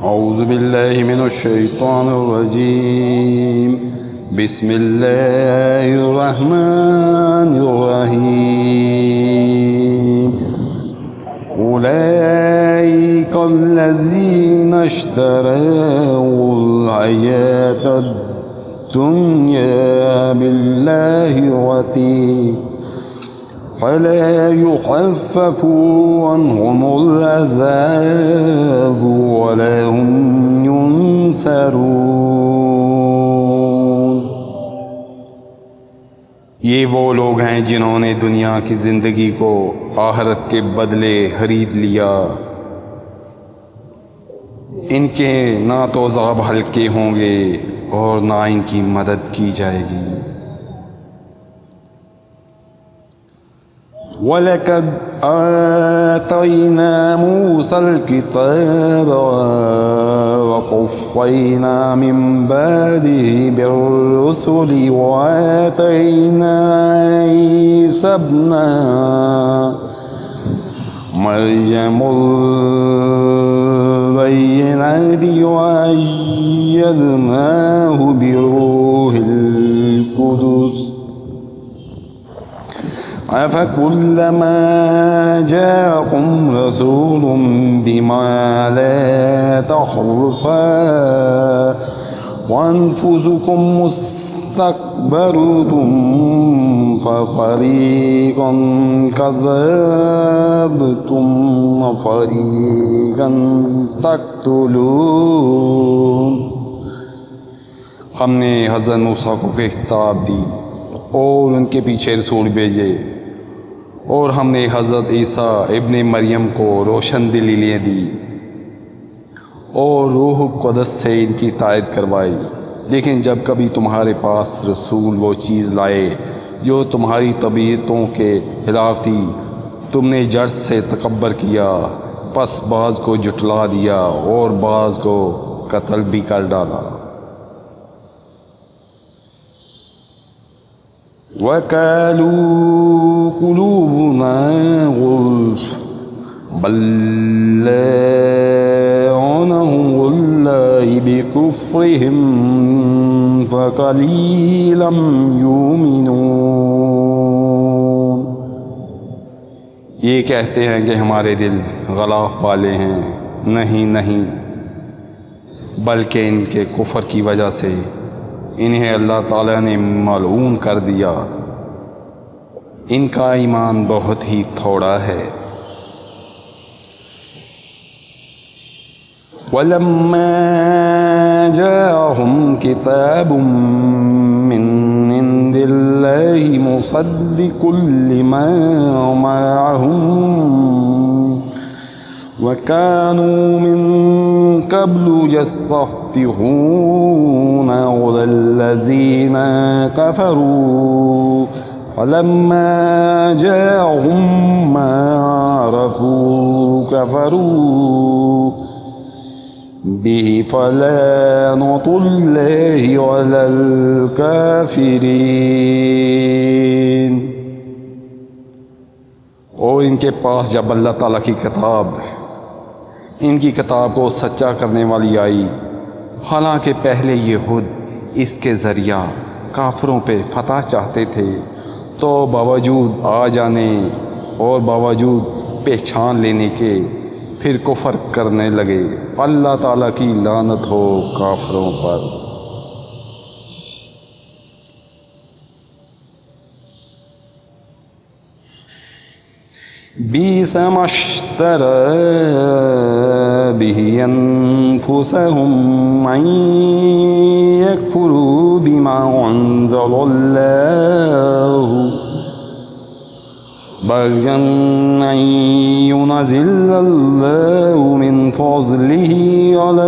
औज़ु बिल्लाहि मिनश शैतानिर रजीम। बिस्मिल्लाहिर रहमानिर रहीम। उलाइकल्लज़ीना इश्तरौल हयातद दुन्या बिल्लाहि गतीर फला युख़फ़फ़ु अन्हुमुल अज़ाब वला हुम युनसरून। ये वो लोग हैं जिन्होंने दुनिया की ज़िंदगी को आखिरत के बदले खरीद लिया। इनके ना तो अज़ाब हल्के होंगे और ना इनकी मदद की जाएगी। वलक़द आतैना मूसल किताब वक़फ़्फ़ैना मिन बअदिही बिर्रुसुलि वआतैना ईसा इब्न मर्यमुल बय्यिनाति वअय्यदनाहु बिरूहिल कुदुस अफ़कुल्लमा जाअकुम रसूलुम बिमा ला तहवा वअन्फुसुकुम मुस्तक्बरतुम फ़फ़रीक़न कज़्ज़बतुम वफ़रीक़न तक़्तुलून। हमने हज़रत मूसा को किताब दी और उनके पीछे रसूल भेजे, और हमने हज़रत ईसा इब्ने मरियम को रोशन दलीलें दी और रूह क़ुद्स से इनकी तायद करवाई। लेकिन जब कभी तुम्हारे पास रसूल वो चीज़ लाए जो तुम्हारी तबीयतों के खिलाफ थी, तुमने जड़ से तकब्बर किया, पस बाज़ को जुटला दिया और बाज़ को कत्ल भी कर डाला। वक़ालू क़ुलूबुना ग़ुल्फ़ बल लअनहुमुल्लाहु बिकुफ़्रिहिम फ़क़लीलन युमिनून। ये कहते हैं कि हमारे दिल ग़लाफ़ वाले हैं। नहीं नहीं, बल्कि इनके कुफ़र की वजह से इन्हें अल्लाह ताला ने मलऊन कर दिया। इनका ईमान बहुत ही थोड़ा है। वलम्मा जाअहुम किताबुम मिन इंदिल्लाहि मुसद्दिक़ुल लिमा मअहुम वकानू मिन क़ब्लु यस्तफ़्तिहूना अलल्लज़ीना कफ़रू फलम्मा जाअहुम मा अरफ़ू कफ़रू बिही फ़लानतुल्लाहि अलल काफ़िरीन। और इनके पास जब अल्लाह ताला की किताब, इनकी किताब को सच्चा करने वाली आई, हालांकि पहले ये खुद इसके ज़रिया काफिरों पे फतह चाहते थे, तो बावजूद आ जाने और बावजूद पहचान लेने के फिर कुफ़र करने लगे। अल्लाह ताला की लानत हो काफिरों पर। बीसा मश्तरा बिही अनफुसहुम अन यकफुरू बिमा अंज़लल्लाहु बग़यन अन युनज़्ज़िलल्लाहु मिन फ़ज़लिही अला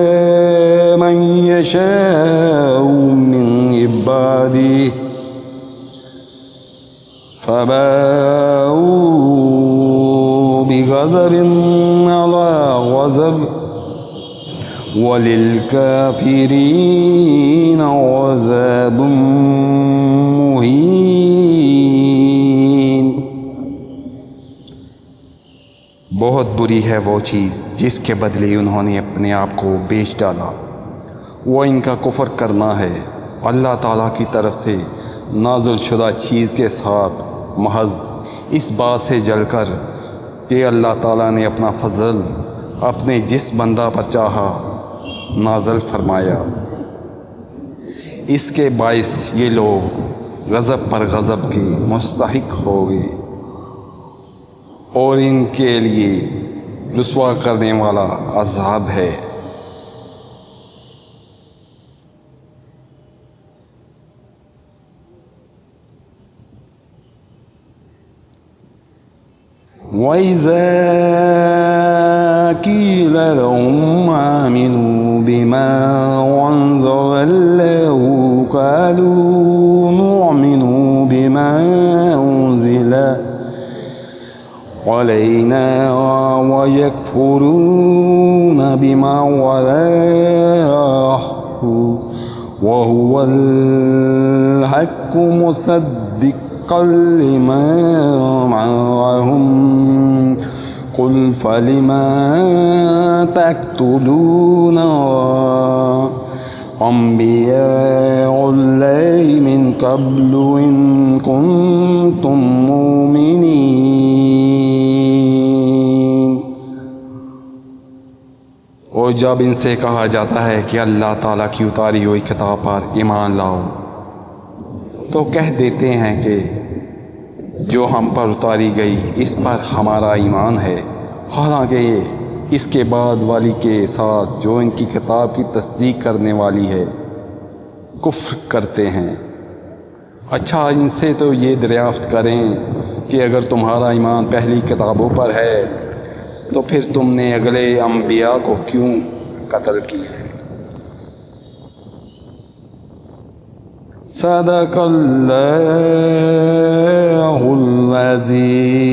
मन यशाअु मिन इबादिही फ़बाऊ बिग़ज़बिन अला ग़ज़ब वलिलकाफ़िरीन अज़ाबुम मुहीन। बहुत बुरी है वो चीज़ जिसके बदले उन्होंने अपने आप को बेच डाला। वो इनका कुफ्र करना है अल्लाह ताला की तरफ से नाज़िल शुदा चीज़ के साथ महज इस बात से जलकर कि अल्लाह ताला ने अपना फ़ज़ल अपने जिस बंदा पर चाहा नाज़िल फरमाया। इसके बाइस ये लोग गज़ब पर गज़ब के मुस्तहिक हो गए और इनके लिए रुसवा करने वाला अज़ाब है। वइज़ा क़ील लहुम आमिनू बिमा अंज़लल्लाहु क़ालू नुअमिनु बिमा उन्ज़िला अलैना वयकफुरून बिमा वराअहु वहुवल हक़्क़ु मुसद्दिक़्क़न लिमा मअहुम क़ुल फलिमा तक़्तुलूना अंबियाअल्लाहि मिन क़ब्लु इन कुन्तुम मुमिनीन। और जब इनसे कहा जाता है कि अल्लाह ताला की उतारी हुई किताब पर ईमान लाओ तो कह देते हैं कि जो हम पर उतारी गई इस पर हमारा ईमान है, हालांकि इसके बाद वाली के साथ जो इनकी किताब की तस्दीक करने वाली है कुफ्र करते हैं। अच्छा, इनसे तो ये दरियाफ्त करें कि अगर तुम्हारा ईमान पहली किताबों पर है तो फिर तुमने अगले अंबिया को क्यों कत्ल किया? सदक़ल्लाहुल अज़ीज़।